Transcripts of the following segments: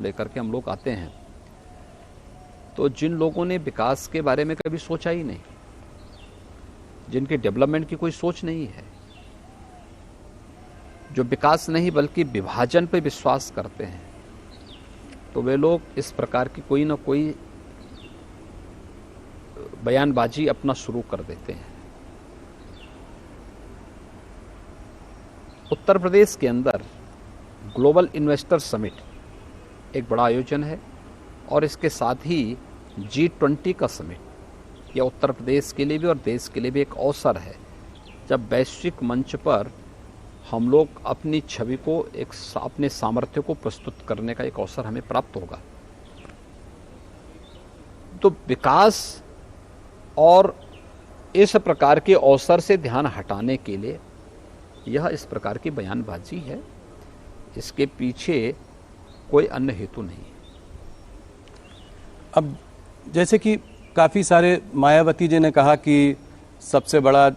लेकर के हम लोग आते हैं तो जिन लोगों ने विकास के बारे में कभी सोचा ही नहीं, जिनके डेवलपमेंट की कोई सोच नहीं है, जो विकास नहीं बल्कि विभाजन पर विश्वास करते हैं, तो वे लोग इस प्रकार की कोई ना कोई बयानबाजी अपना शुरू कर देते हैं। उत्तर प्रदेश के अंदर ग्लोबल इन्वेस्टर समिट एक बड़ा आयोजन है और इसके साथ ही G20 का समिट, यह उत्तर प्रदेश के लिए भी और देश के लिए भी एक अवसर है जब वैश्विक मंच पर हम लोग अपनी छवि को अपने सामर्थ्य को प्रस्तुत करने का एक अवसर हमें प्राप्त होगा। तो विकास और इस प्रकार के अवसर से ध्यान हटाने के लिए यह इस प्रकार की बयानबाजी है, इसके पीछे कोई अन्य हेतु नहीं है। अब जैसे कि काफ़ी सारे मायावती जी ने कहा कि सबसे बड़ा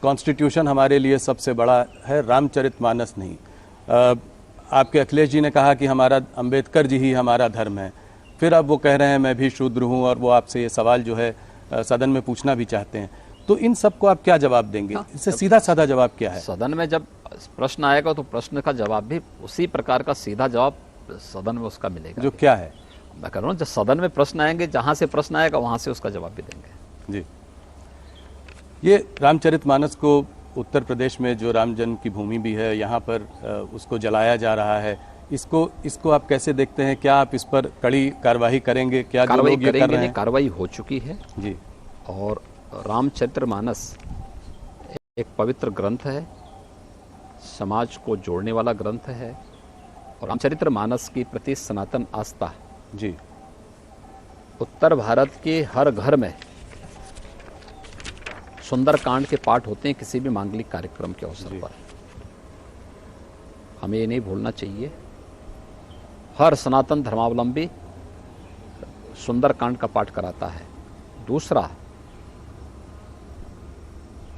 कॉन्स्टिट्यूशन हमारे लिए सबसे बड़ा है, रामचरितमानस नहीं। आपके अखिलेश जी ने कहा कि हमारा अंबेडकर जी ही हमारा धर्म है। फिर अब वो कह रहे हैं मैं भी शूद्र हूँ और वो आपसे ये सवाल जो है सदन में पूछना भी चाहते हैं। तो इन सब को आप क्या जवाब देंगे? इससे सीधा साधा जवाब क्या है? सदन में जब प्रश्न आएगा तो प्रश्न का जवाब भी उसी प्रकार का सीधा जवाब सदन में उसका मिलेगा। जो क्या है? मैं कह रहा हूँ जब सदन में प्रश्न आएंगे, जहां से प्रश्न आएगा वहां से उसका जवाब भी देंगे। जी, ये रामचरितमानस को उत्तर प्रदेश में जो राम जन्म की भूमि भी है, यहाँ पर उसको जलाया जा रहा है। इसको आप कैसे देखते हैं? क्या आप इस पर कड़ी कार्रवाई करेंगे? क्या कार्रवाई करेंगे? कार्रवाई हो चुकी है जी। और रामचरितमानस एक पवित्र ग्रंथ है, समाज को जोड़ने वाला ग्रंथ है और रामचरितमानस के प्रति सनातन आस्था जी उत्तर भारत के हर घर में सुंदरकांड के पाठ होते हैं किसी भी मांगलिक कार्यक्रम के अवसर पर। हमें ये नहीं भूलना चाहिए, हर सनातन धर्मावलंबी सुंदरकांड का पाठ कराता है। दूसरा,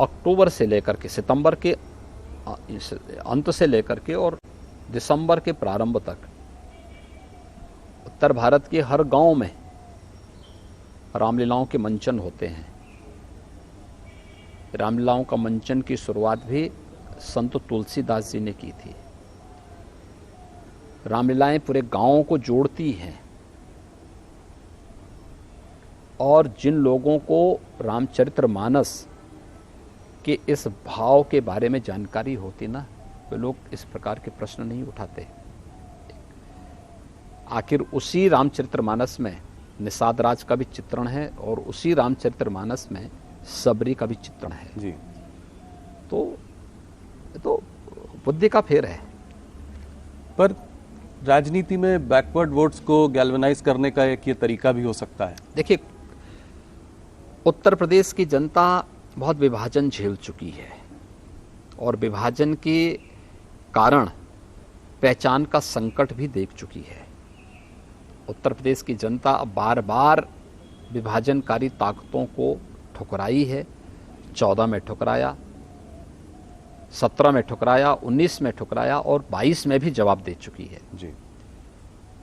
अक्टूबर से लेकर के सितंबर के अंत से लेकर के और दिसंबर के प्रारंभ तक उत्तर भारत के हर गांव में रामलीलाओं के मंचन होते हैं। रामलीलाओं का मंचन की शुरुआत भी संत तुलसीदास जी ने की थी। रामलीलाएं पूरे गांवों को जोड़ती हैं और जिन लोगों को रामचरितमानस के इस भाव के बारे में जानकारी होती ना, वे लोग इस प्रकार के प्रश्न नहीं उठाते। आखिर उसी रामचरितमानस में निषाद राज का भी चित्रण है और उसी रामचरितमानस में सबरी का भी चित्रण है जी। तो बुद्धि का फेर है। पर राजनीति में बैकवर्ड वोट्स को गैल्वेनाइज करने का एक ये तरीका भी हो सकता है। देखिए, उत्तर प्रदेश की जनता बहुत विभाजन झेल चुकी है और विभाजन के कारण पहचान का संकट भी देख चुकी है। उत्तर प्रदेश की जनता अब बार बार विभाजनकारी ताकतों को ठुकराई है। 14 में ठुकराया, 17 में ठुकराया, 19 में ठुकराया और 22 में भी जवाब दे चुकी है जी।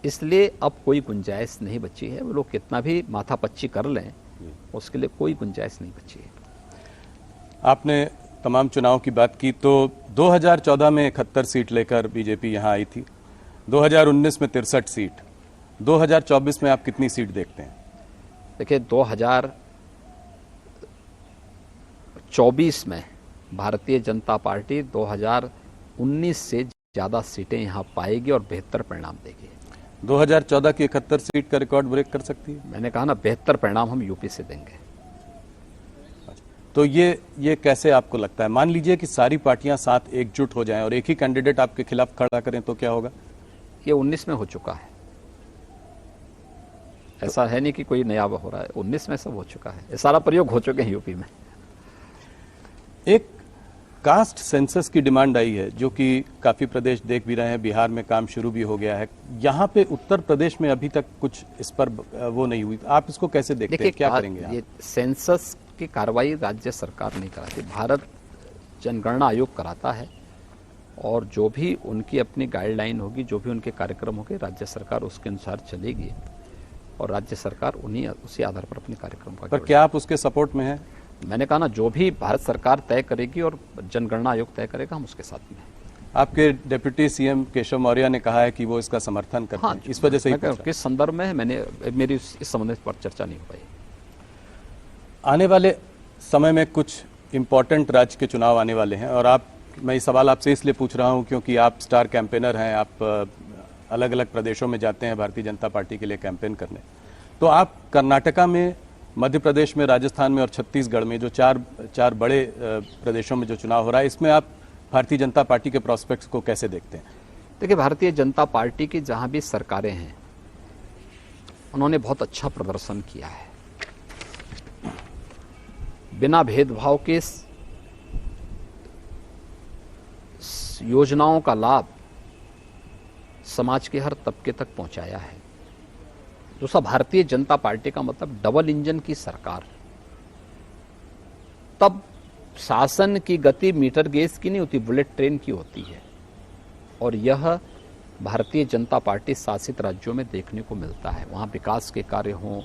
इसलिए अब कोई गुंजाइश नहीं बची है। वो लोग कितना भी माथापच्ची कर लें, उसके लिए कोई गुंजाइश नहीं बची है। आपने तमाम चुनाव की बात की तो 2014 में 71 सीट लेकर बीजेपी यहाँ आई थी, 2019 में 63 सीट, 2024 में आप कितनी सीट देखते हैं? देखिए, 2024 में भारतीय जनता पार्टी 2019 से ज़्यादा सीटें यहाँ पाएगी और बेहतर परिणाम देगी। 2014 की 71 सीट का रिकॉर्ड ब्रेक कर सकती है? मैंने कहा ना, बेहतर परिणाम हम यूपी से देंगे। तो ये कैसे आपको लगता है? मान लीजिए कि सारी पार्टियां साथ एकजुट हो जाएं और एक ही कैंडिडेट आपके खिलाफ खड़ा करें तो क्या होगा? ये 19 में हो चुका है, ऐसा है नहीं कि कोई नया हो रहा है। 19 में सब हो चुका है, ये सारा प्रयोग हो चुके हैं यूपी में। एक कास्ट सेंसस की डिमांड आई है जो कि काफी प्रदेश देख भी रहे हैं, बिहार में काम शुरू भी हो गया है। यहाँ पे उत्तर प्रदेश में अभी तक कुछ इस पर वो नहीं हुई। आप इसको कैसे देखते हैं? क्या करेंगे? ये सेंसस की कार्रवाई राज्य सरकार नहीं कराती, भारत जनगणना आयोग कराता है और जो भी उनकी अपनी गाइडलाइन होगी, जो भी उनके कार्यक्रम होंगे, राज्य सरकार उसके अनुसार चलेगी और राज्य सरकार उसी आधार पर अपने कार्यक्रम का। पर क्या आप उसके सपोर्ट में हैं? मैंने कहा ना, जो भी भारत सरकार तय करेगी और जनगणना आयोग तय करेगा, हम उसके साथ में हैं। आपके डिप्टी सीएम केशव मौर्य ने कहा है कि वो इसका समर्थन करते हैं, इस वजह से ही पूछा। किस संदर्भ में मैंने मेरी इस संबंध पर चर्चा नहीं हो पाई। आने वाले समय में कुछ इम्पोर्टेंट राज्य के चुनाव आने वाले हैं और मैं ये सवाल आपसे इसलिए पूछ रहा हूं क्योंकि आप स्टार कैंपेनर हैं, आप अलग अलग प्रदेशों में जाते हैं भारतीय जनता पार्टी के लिए कैंपेन करने। तो आप कर्नाटका में, मध्य प्रदेश में, राजस्थान में और छत्तीसगढ़ में जो चार बड़े प्रदेशों में जो चुनाव हो रहा है, इसमें आप भारतीय जनता पार्टी के प्रोस्पेक्ट्स को कैसे देखते हैं? देखिए, भारतीय जनता पार्टी की जहां भी सरकारें हैं, उन्होंने बहुत अच्छा प्रदर्शन किया है। बिना भेदभाव के योजनाओं का लाभ समाज के हर तबके तक पहुंचाया है। दूसरा, भारतीय जनता पार्टी का मतलब डबल इंजन की सरकार। तब शासन की गति मीटर गेज की नहीं होती, बुलेट ट्रेन की होती है। और यह भारतीय जनता पार्टी शासित राज्यों में देखने को मिलता है। वहां विकास के कार्य हों,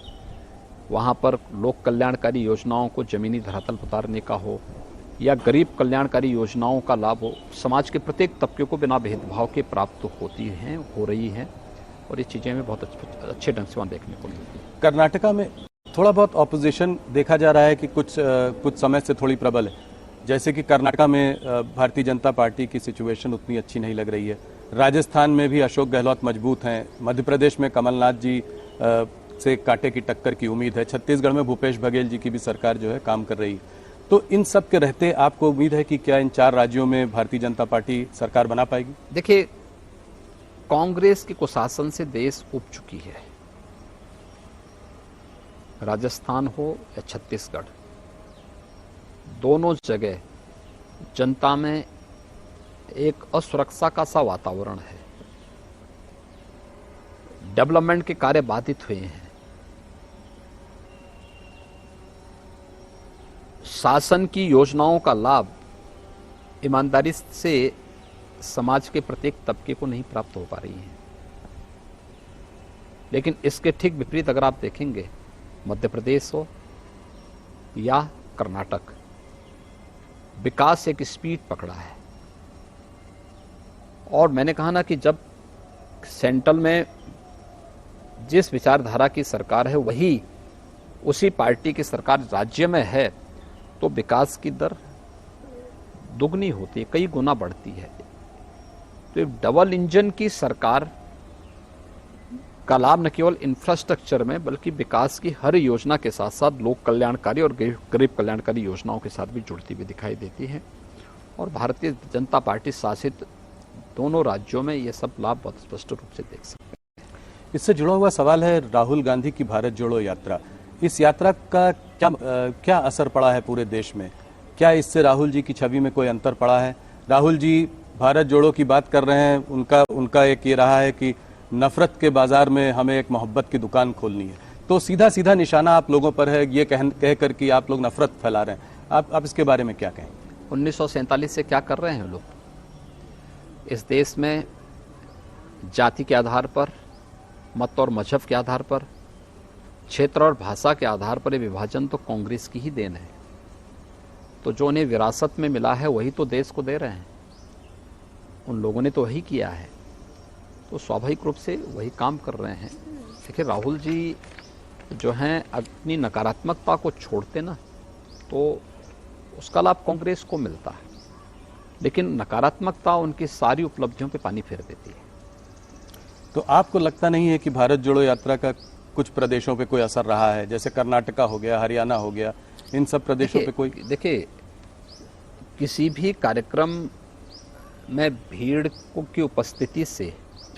वहां पर लोक कल्याणकारी योजनाओं को जमीनी धरातल पर उतारने का हो या गरीब कल्याणकारी योजनाओं का लाभ हो, समाज के प्रत्येक तबके को बिना भेदभाव के प्राप्त हो रही हैं और ये चीज़ें हमें बहुत अच्छे ढंग से वहाँ देखने को मिलती है। कर्नाटका में थोड़ा बहुत ऑपोजिशन देखा जा रहा है कि कुछ समय से थोड़ी प्रबल है, जैसे कि कर्नाटका में भारतीय जनता पार्टी की सिचुएशन उतनी अच्छी नहीं लग रही है। राजस्थान में भी अशोक गहलोत मजबूत हैं, मध्य प्रदेश में कमलनाथ जी से कांटे की टक्कर की उम्मीद है, छत्तीसगढ़ में भूपेश बघेल जी की भी सरकार जो है काम कर रही है। तो इन सब के रहते आपको उम्मीद है कि क्या इन 4 राज्यों में भारतीय जनता पार्टी सरकार बना पाएगी? देखिए, कांग्रेस के कुशासन से देश उब चुकी है। राजस्थान हो या छत्तीसगढ़, दोनों जगह जनता में एक असुरक्षा का सा वातावरण है। डेवलपमेंट के कार्य बाधित हुए हैं। शासन की योजनाओं का लाभ ईमानदारी से समाज के प्रत्येक तबके को नहीं प्राप्त हो पा रही है। लेकिन इसके ठीक विपरीत अगर आप देखेंगे, मध्य प्रदेश हो या कर्नाटक, विकास एक स्पीड पकड़ा है। और मैंने कहा ना कि जब सेंट्रल में जिस विचारधारा की सरकार है, वही उसी पार्टी की सरकार राज्य में है, तो विकास की दर दुगनी होती है, कई गुना बढ़ती है। तो डबल इंजन की सरकार का लाभ न केवल इंफ्रास्ट्रक्चर में बल्कि विकास की हर योजना के साथ साथ लोक कल्याणकारी और गरीब कल्याणकारी योजनाओं के साथ भी जुड़ती हुई दिखाई देती है। और भारतीय जनता पार्टी शासित दोनों राज्यों में ये सब लाभ बहुत स्पष्ट रूप से देख सकते हैं। इससे जुड़ा हुआ सवाल है राहुल गांधी की भारत जोड़ो यात्रा। इस यात्रा का क्या असर पड़ा है पूरे देश में? क्या इससे राहुल जी की छवि में कोई अंतर पड़ा है? राहुल जी भारत जोड़ो की बात कर रहे हैं, उनका एक ये रहा है कि नफरत के बाजार में हमें एक मोहब्बत की दुकान खोलनी है। तो सीधा सीधा निशाना आप लोगों पर है, ये कहकर कि आप लोग नफरत फैला रहे हैं। आप इसके बारे में क्या कहें? 1947 से क्या कर रहे हैं लोग? इस देश में जाति के आधार पर, मत और मजहब के आधार पर, क्षेत्र और भाषा के आधार पर विभाजन तो कांग्रेस की ही देन है। तो जो उन्हें विरासत में मिला है वही तो देश को दे रहे हैं। उन लोगों ने तो वही किया है, तो स्वाभाविक रूप से वही काम कर रहे हैं। देखिए, राहुल जी जो हैं अपनी नकारात्मकता को छोड़ते ना, तो उसका लाभ कांग्रेस को मिलता है, लेकिन नकारात्मकता उनकी सारी उपलब्धियों पे पानी फेर देती है। तो आपको लगता नहीं है कि भारत जोड़ो यात्रा का कुछ प्रदेशों पे कोई असर रहा है, जैसे कर्नाटका हो गया, हरियाणा हो गया, इन सब प्रदेशों पे कोई? देखिए, किसी भी कार्यक्रम में भीड़ की उपस्थिति से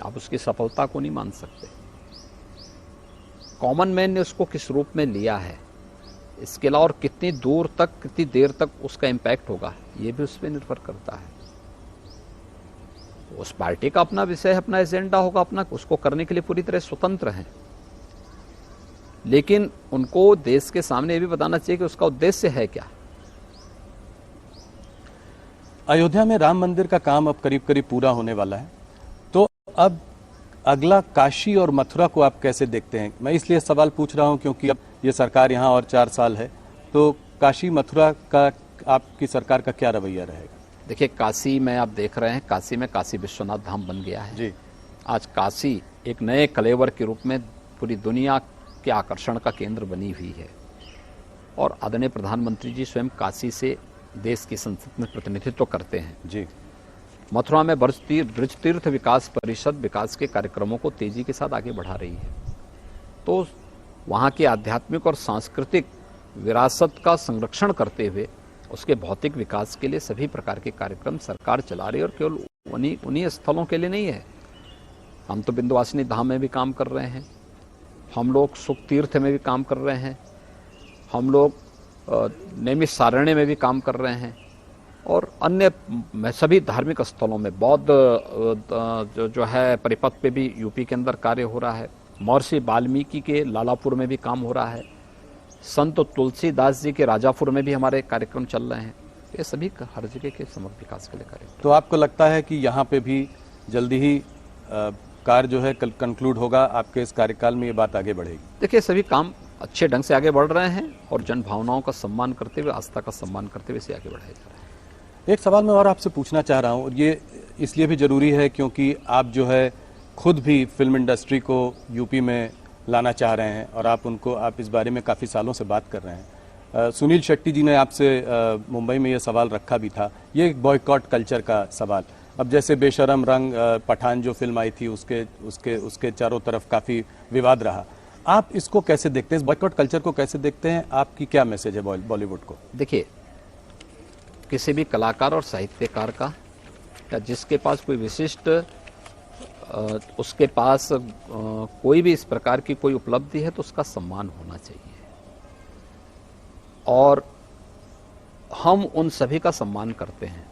आप उसकी सफलता को नहीं मान सकते। कॉमन मैन ने उसको किस रूप में लिया है, इसके अलावा और कितनी दूर तक, कितनी देर तक उसका इम्पैक्ट होगा, ये भी उस पर निर्भर करता है। उस पार्टी का अपना विषय, अपना एजेंडा होगा, अपना उसको करने के लिए पूरी तरह स्वतंत्र हैं। लेकिन उनको देश के सामने ये भी बताना चाहिए कि उसका उद्देश्य है क्या। अयोध्या में राम मंदिर का काम अब करीब करीब पूरा होने वाला है, तो अब अगला काशी और मथुरा को आप कैसे देखते हैं? मैं इसलिए सवाल पूछ रहा हूं क्योंकि अब ये सरकार यहाँ और 4 साल है, तो काशी मथुरा का आपकी सरकार का क्या रवैया रहेगा? देखिए, काशी में आप देख रहे हैं, काशी में काशी विश्वनाथ धाम बन गया है जी। आज काशी एक नए कलेवर के रूप में पूरी दुनिया के आकर्षण का केंद्र बनी हुई है और आदरणीय प्रधानमंत्री जी स्वयं काशी से देश की संसद में प्रतिनिधित्व करते हैं। जी। मथुरा में ब्रज तीर्थ विकास परिषद विकास के कार्यक्रमों को तेजी के साथ आगे बढ़ा रही है, तो वहाँ की आध्यात्मिक और सांस्कृतिक विरासत का संरक्षण करते हुए उसके भौतिक विकास के लिए सभी प्रकार के कार्यक्रम सरकार चला रही है और केवल उन्हीं स्थलों के लिए नहीं है। हम तो विंध्यवासिनी धाम में भी काम कर रहे हैं, हम लोग सुख तीर्थ में भी काम कर रहे हैं, हम लोग नैमिषारण्य में भी काम कर रहे हैं और अन्य सभी धार्मिक स्थलों में बौद्ध जो है परिपथ पे भी यूपी के अंदर कार्य हो रहा है। महर्षि वाल्मीकि के लालापुर में भी काम हो रहा है, संत तुलसीदास जी के राजापुर में भी हमारे कार्यक्रम चल रहे हैं। ये सभी हर जगह के समग्र विकास के लिए कार्य। तो आपको लगता है कि यहाँ पे भी जल्दी ही कार्य जो है कल कंक्लूड होगा, आपके इस कार्यकाल में ये बात आगे बढ़ेगी? देखिए, सभी काम अच्छे ढंग से आगे बढ़ रहे हैं और जन भावनाओं का सम्मान करते हुए, आस्था का सम्मान करते हुए इसे आगे बढ़ाया जा रहा है। एक सवाल मैं और आपसे पूछना चाह रहा हूँ, ये इसलिए भी जरूरी है क्योंकि आप जो है खुद भी फिल्म इंडस्ट्री को यूपी में लाना चाह रहे हैं और आप इस बारे में काफ़ी सालों से बात कर रहे हैं। सुनील शेट्टी जी ने आपसे मुंबई में ये सवाल रखा भी था, ये एक बॉयकॉट कल्चर का सवाल। अब जैसे बेशरम रंग पठान जो फिल्म आई थी उसके चारों तरफ काफ़ी विवाद रहा, आप इसको कैसे देखते हैं, इस बॉयकॉट कल्चर को कैसे देखते हैं? आपकी क्या मैसेज है बॉलीवुड को? देखिए, किसी भी कलाकार और साहित्यकार का या जिसके पास कोई विशिष्ट उसके पास कोई भी इस प्रकार की कोई उपलब्धि है तो उसका सम्मान होना चाहिए और हम उन सभी का सम्मान करते हैं।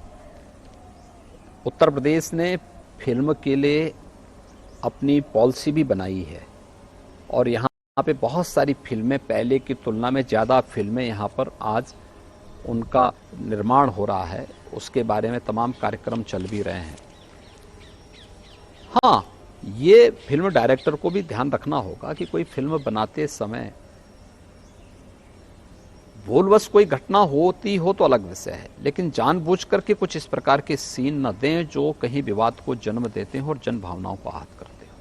उत्तर प्रदेश ने फिल्म के लिए अपनी पॉलिसी भी बनाई है और यहाँ पे बहुत सारी फिल्में, पहले की तुलना में ज़्यादा फिल्में यहाँ पर आज उनका निर्माण हो रहा है, उसके बारे में तमाम कार्यक्रम चल भी रहे हैं। हाँ, ये फिल्म डायरेक्टर को भी ध्यान रखना होगा कि कोई फिल्म बनाते समय भूलवश कोई घटना होती हो तो अलग विषय है, लेकिन जानबूझ करके कुछ इस प्रकार के सीन न दें जो कहीं विवाद को जन्म देते हो और जन भावनाओं को आहत करते हो।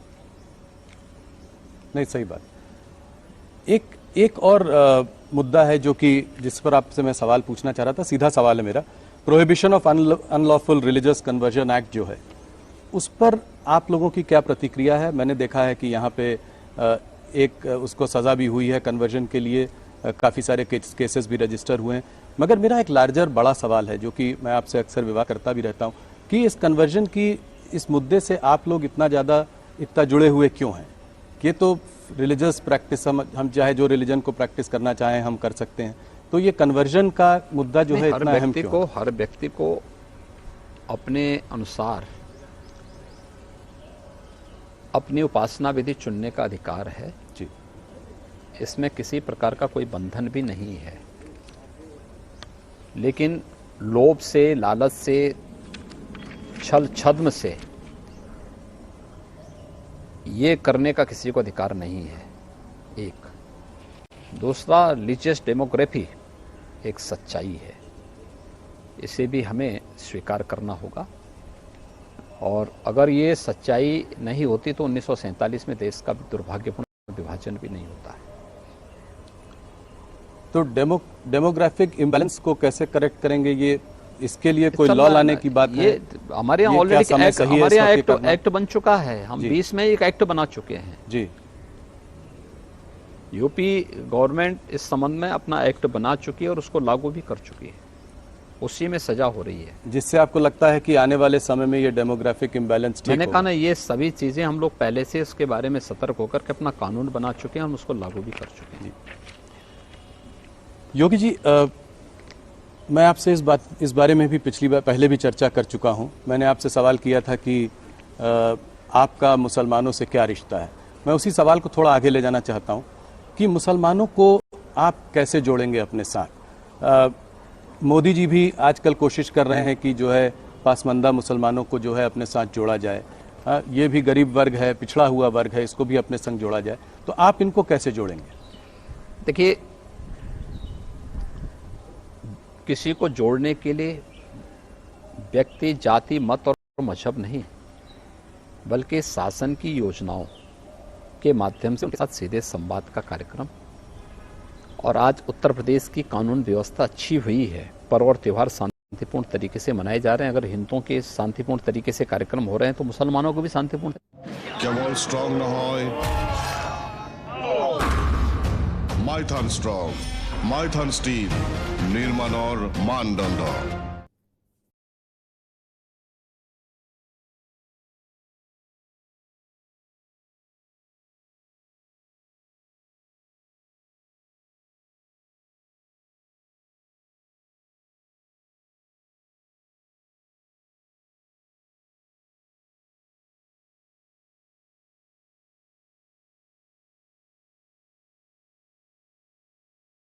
नहीं, सही बात। एक और मुद्दा है जो कि जिस पर आपसे मैं सवाल पूछना चाह रहा था, सीधा सवाल है मेरा। Prohibition of unlawful religious conversion act जो है, उस पर आप लोगों की क्या प्रतिक्रिया है? मैंने देखा है कि यहाँ पे एक उसको सजा भी हुई है कन्वर्जन के लिए, काफ़ी सारे केसेस भी रजिस्टर हुए हैं, मगर मेरा एक लार्जर बड़ा सवाल है जो कि मैं आपसे अक्सर विवाद करता भी रहता हूँ कि इस कन्वर्जन की इस मुद्दे से आप लोग इतना जुड़े हुए क्यों हैं? ये तो रिलीजियस प्रैक्टिस, हम चाहे जो रिलीजन को प्रैक्टिस करना चाहें हम कर सकते हैं, तो ये कन्वर्जन का मुद्दा जो है इतना अहम क्यों? हर व्यक्ति को अपने अनुसार अपनी उपासना विधि चुनने का अधिकार है जी। इसमें किसी प्रकार का कोई बंधन भी नहीं है, लेकिन लोभ से, लालच से, छल छद्म से ये करने का किसी को अधिकार नहीं है। एक दूसरा, रिलीजियस डेमोग्राफी एक सच्चाई है, इसे भी हमें स्वीकार करना होगा और अगर ये सच्चाई नहीं होती तो 1947 में देश का दुर्भाग्यपूर्ण विभाजन भी नहीं होता है। तो डेमोग्राफिक इम्बैलेंस को कैसे करेक्ट करेंगे? ये इसके लिए कोई लॉ लाने की बात है? हमारे यहाँ ऑलरेडी हमारे यहाँ एक्ट बन चुका है, हम 20 में एक एक्ट बना चुके हैं जी। यूपी गवर्नमेंट इस संबंध में अपना एक्ट बना चुकी है और उसको लागू भी कर चुकी है, उसी में सजा हो रही है। जिससे आपको लगता है कि आने वाले समय में ये डेमोग्राफिक इम्बैलेंस ठीक मैंने कहा ना, ये सभी चीजें हम लोग पहले से इसके बारे में सतर्क होकर के अपना कानून बना चुके हैं, हम उसको लागू भी कर चुके हैं। योगी जी, मैं आपसे इस बारे में भी पहले भी चर्चा कर चुका हूं। मैंने आपसे सवाल किया था कि आपका मुसलमानों से क्या रिश्ता है। मैं उसी सवाल को थोड़ा आगे ले जाना चाहता हूं कि मुसलमानों को आप कैसे जोड़ेंगे अपने साथ। मोदी जी भी आजकल कोशिश कर रहे हैं कि जो है पासमानदा मुसलमानों को जो है अपने साथ जोड़ा जाए। ये भी गरीब वर्ग है, पिछड़ा हुआ वर्ग है, इसको भी अपने संग जोड़ा जाए। तो आप इनको कैसे जोड़ेंगे? देखिए, किसी को जोड़ने के लिए व्यक्ति, जाति, मत और मजहब नहीं, बल्कि शासन की योजनाओं के माध्यम से उनके साथ सीधे संवाद का कार्यक्रम। और आज उत्तर प्रदेश की कानून व्यवस्था अच्छी हुई है, पर्व और त्यौहार शांतिपूर्ण तरीके से मनाए जा रहे हैं। अगर हिंदुओं के शांतिपूर्ण तरीके से कार्यक्रम हो रहे हैं तो मुसलमानों को भी शांतिपूर्ण। কেবল স্ট্রং নহয়, মাইথান স্ট্রং, মাইথান স্টিল নির্মাণৰ মানদণ্ড।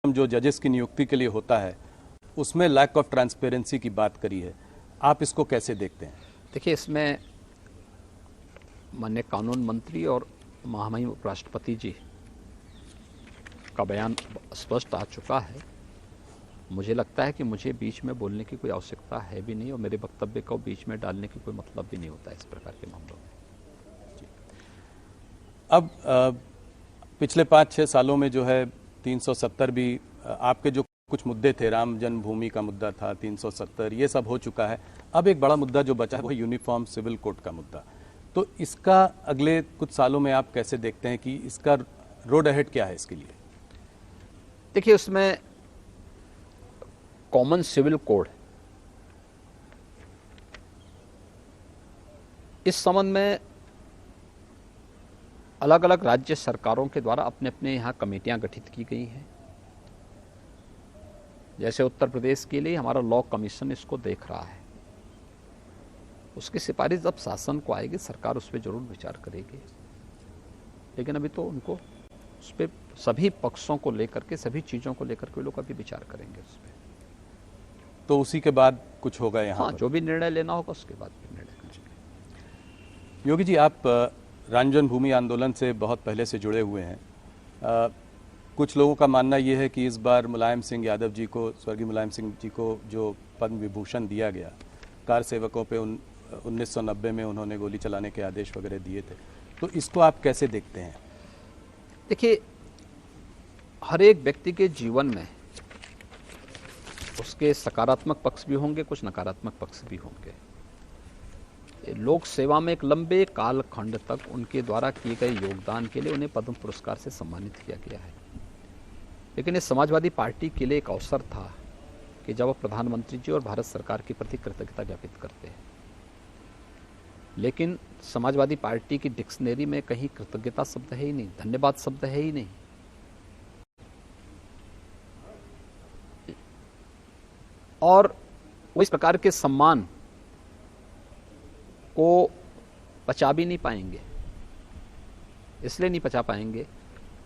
जो जजेस की नियुक्ति के लिए होता है उसमें लैक ऑफ ट्रांसपेरेंसी की बात करी है, आप इसको कैसे देखते हैं? देखिए, इसमें माननीय कानून मंत्री और महामहिम उपराष्ट्रपति जी का बयान स्पष्ट आ चुका है। मुझे लगता है कि मुझे बीच में बोलने की कोई आवश्यकता है भी नहीं और मेरे वक्तव्य को बीच में डालने की कोई मतलब भी नहीं होता है इस प्रकार के मामलों में। अब पिछले 5-6 सालों में जो है 370 भी, आपके जो कुछ मुद्दे थे, राम जन्मभूमि का मुद्दा था, 370, ये सब हो चुका है। अब एक बड़ा मुद्दा जो बचा है वो यूनिफॉर्म सिविल कोड का मुद्दा। तो इसका अगले कुछ सालों में आप कैसे देखते हैं कि इसका रोड अहेड क्या है इसके लिए? देखिए, उसमें कॉमन सिविल कोड, इस संबंध में अलग अलग राज्य सरकारों के द्वारा अपने अपने यहाँ कमेटियां गठित की गई हैं। जैसे उत्तर प्रदेश के लिए हमारा लॉ कमीशन इसको देख रहा है। उसकी सिफारिश जब शासन को आएगी, सरकार उस पर जरूर विचार करेगी। लेकिन अभी तो उनको उस पर सभी पक्षों को लेकर के, सभी चीज़ों को लेकर के लोग अभी विचार करेंगे उस पर। तो उसी के बाद कुछ होगा यहाँ? हाँ, जो भी निर्णय लेना होगा उसके बाद भी निर्णय करेंगे। योगी जी, आप राम जन्मभूमि आंदोलन से बहुत पहले से जुड़े हुए हैं। कुछ लोगों का मानना यह है कि इस बार मुलायम सिंह यादव जी को, स्वर्गीय मुलायम सिंह जी को जो पद्म विभूषण दिया गया, कार सेवकों पे 1990 में उन्होंने गोली चलाने के आदेश वगैरह दिए थे, तो इसको आप कैसे देखते हैं? देखिए, हर एक व्यक्ति के जीवन में उसके सकारात्मक पक्ष भी होंगे, कुछ नकारात्मक पक्ष भी होंगे। लोक सेवा में एक लंबे कालखंड तक उनके द्वारा किए गए योगदान के लिए उन्हें पद्म पुरस्कार से सम्मानित किया गया है। लेकिन ये समाजवादी पार्टी के लिए एक अवसर था कि जब वो प्रधानमंत्री जी और भारत सरकार के प्रति कृतज्ञता ज्ञापित करते हैं। लेकिन समाजवादी पार्टी की डिक्शनरी में कहीं कृतज्ञता शब्द है ही नहीं, धन्यवाद शब्द है ही नहीं। और वो इस प्रकार के सम्मान को पचा भी नहीं पाएंगे। इसलिए नहीं पचा पाएंगे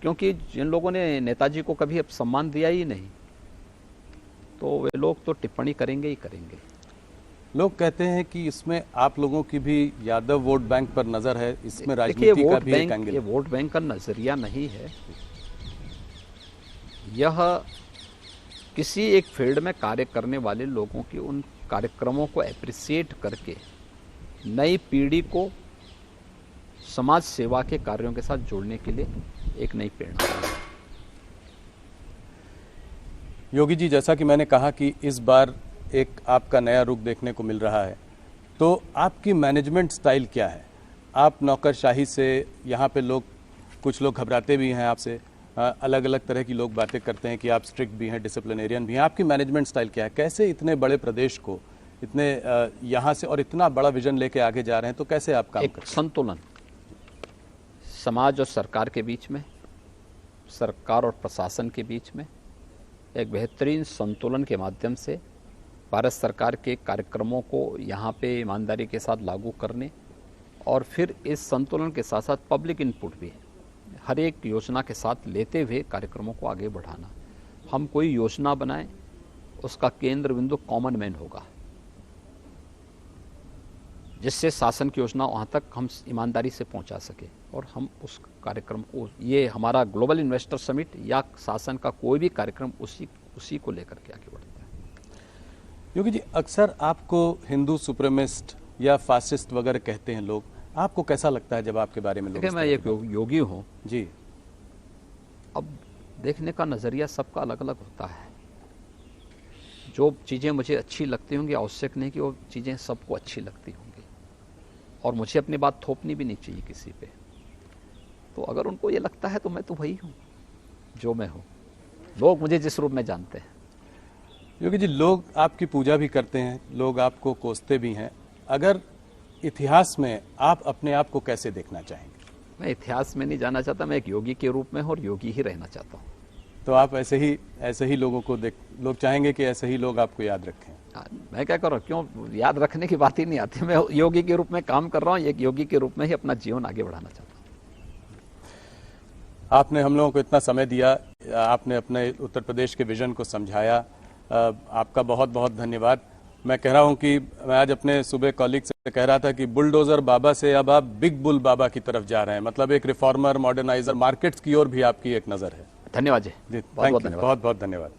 क्योंकि जिन लोगों ने नेताजी को कभी अब सम्मान दिया ही नहीं, तो वे लोग तो टिप्पणी करेंगे ही करेंगे। लोग कहते हैं कि इसमें आप लोगों की भी यादव वोट बैंक पर नजर है, इसमें राजनीति का भी एक एंगल। ये वोट बैंक का नजरिया नहीं है, यह किसी एक फील्ड में कार्य करने वाले लोगों की उन कार्यक्रमों को एप्रिसिएट करके नई पीढ़ी को समाज सेवा के कार्यों के साथ जोड़ने के लिए एक नई प्रेरणा है। योगी जी, जैसा कि मैंने कहा कि इस बार एक आपका नया रुख देखने को मिल रहा है, तो आपकी मैनेजमेंट स्टाइल क्या है? आप नौकरशाही से, यहाँ पे लोग, कुछ लोग घबराते भी हैं आपसे, अलग अलग तरह की लोग बातें करते हैं कि आप स्ट्रिक्ट भी हैं, डिसिप्लिनेरियन भी हैं। आपकी मैनेजमेंट स्टाइल क्या है? कैसे इतने बड़े प्रदेश को, इतने यहाँ से और इतना बड़ा विजन लेके आगे जा रहे हैं, तो कैसे आप काम करते हैं? संतुलन समाज और सरकार के बीच में, सरकार और प्रशासन के बीच में एक बेहतरीन संतुलन के माध्यम से भारत सरकार के कार्यक्रमों को यहाँ पे ईमानदारी के साथ लागू करने और फिर इस संतुलन के साथ साथ पब्लिक इनपुट भी हर एक योजना के साथ लेते हुए कार्यक्रमों को आगे बढ़ाना। हम कोई योजना बनाएं, उसका केंद्र बिंदु कॉमन मैन होगा, जिससे शासन की योजना वहाँ तक हम ईमानदारी से पहुँचा सके और हम उस कार्यक्रम को, ये हमारा ग्लोबल इन्वेस्टर समिट या शासन का कोई भी कार्यक्रम उसी को लेकर के आगे बढ़ता है। योगी जी, अक्सर आपको हिंदू सुप्रीमिस्ट या फासिस्ट वगैरह कहते हैं लोग, आपको कैसा लगता है जब आपके बारे में लोग? देखिए, मैं एक योगी हूँ जी। अब देखने का नज़रिया सबका अलग अलग होता है। जो चीज़ें मुझे अच्छी लगती होंगी, आवश्यक नहीं कि वो चीज़ें सबको अच्छी लगती होंगी, और मुझे अपनी बात थोपनी भी नहीं चाहिए किसी पे। तो अगर उनको ये लगता है तो मैं तो वही हूँ जो मैं हूँ, लोग मुझे जिस रूप में जानते हैं। योगी जी, लोग आपकी पूजा भी करते हैं, लोग आपको कोसते भी हैं। अगर इतिहास में आप अपने आप को कैसे देखना चाहेंगे? मैं इतिहास में नहीं जाना चाहता, मैं एक योगी के रूप में हूँ और योगी ही रहना चाहता हूँ। तो आप ऐसे ही लोगों को लोग चाहेंगे कि ऐसे ही लोग आपको याद रखें। मैं क्या कर रहा हूँ, क्यों याद रखने की बात ही नहीं आती। मैं योगी के रूप में काम कर रहा हूँ, एक योगी के रूप में ही अपना जीवन आगे बढ़ाना चाहता हूँ। आपने हम लोगों को इतना समय दिया, आपने अपने उत्तर प्रदेश के विजन को समझाया, आपका बहुत बहुत धन्यवाद। मैं कह रहा हूं कि मैं आज अपने सुबह कॉलीग से कह रहा था कि बुलडोजर बाबा से अब आप बिग बुल बाबा की तरफ जा रहे हैं, मतलब एक रिफॉर्मर, मॉडर्नाइजर, मार्केट्स की ओर भी आपकी एक नजर है। धन्यवाद जी, बहुत बहुत धन्यवाद।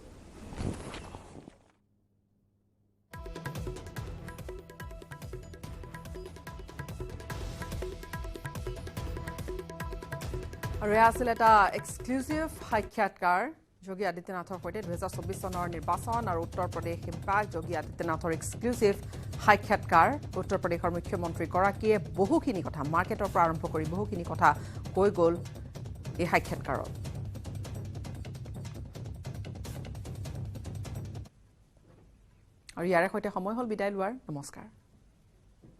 আৰু এয়া আছিল এটা এক্সক্লুচিভ সাক্ষাৎকাৰ যোগী আদিত্যনাথৰ সৈতে 2024 চনৰ নিৰ্বাচন আৰু উত্তৰ প্ৰদেশ ইম্পাক্ট। যোগী আদিত্যনাথৰ এক্সক্লুচিভ সাক্ষাৎকাৰ। উত্তৰ প্ৰদেশৰ মুখ্যমন্ত্ৰীগৰাকীয়ে বহুখিনি কথা, মাৰ্কেটৰ পৰা আৰম্ভ কৰি বহুখিনি কথা কৈ গ'ল এই সাক্ষাৎকাৰত। আৰু ইয়াৰে সৈতে সময় হ'ল বিদায় লোৱাৰ। নমস্কাৰ।